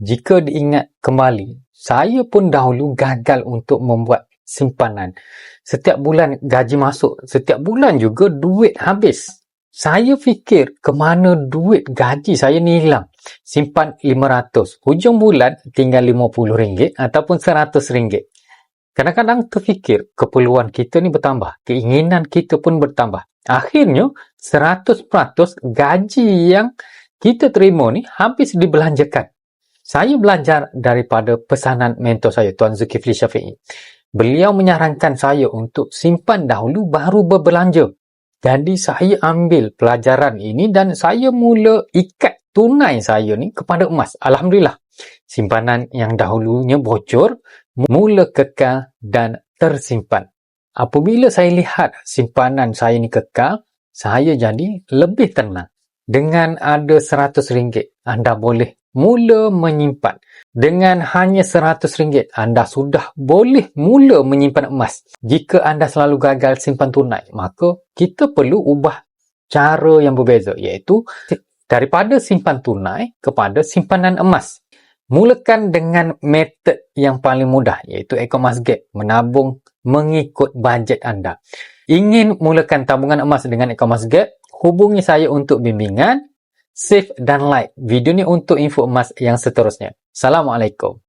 Jika diingat kembali, saya pun dahulu gagal untuk membuat simpanan. Setiap bulan gaji masuk, setiap bulan juga duit habis. Saya fikir ke mana duit gaji saya ni hilang. Simpan 500. Hujung bulan tinggal RM50 ataupun RM100. Kadang-kadang terfikir keperluan kita ni bertambah. Keinginan kita pun bertambah. Akhirnya 100% gaji yang kita terima ni habis dibelanjakan. Saya belajar daripada pesanan mentor saya, Tuan Zulkifli Syafi'i. Beliau menyarankan saya untuk simpan dahulu baru berbelanja. Jadi saya ambil pelajaran ini dan saya mula ikat tunai saya ni kepada emas. Alhamdulillah. Simpanan yang dahulunya bocor, mula kekal dan tersimpan. Apabila saya lihat simpanan saya ni kekal, saya jadi lebih tenang. Dengan ada RM100, anda boleh mula menyimpan. Dengan hanya RM100, anda sudah boleh mula menyimpan emas. Jika anda selalu gagal simpan tunai, maka kita perlu ubah cara yang berbeza, iaitu daripada simpan tunai kepada simpanan emas. Mulakan dengan metod yang paling mudah, iaitu EcoMassGap, menabung mengikut bajet anda. Ingin mulakan tabungan emas dengan EcoMassGap? Hubungi saya untuk bimbingan. Save dan like video ni untuk info emas yang seterusnya. Assalamualaikum.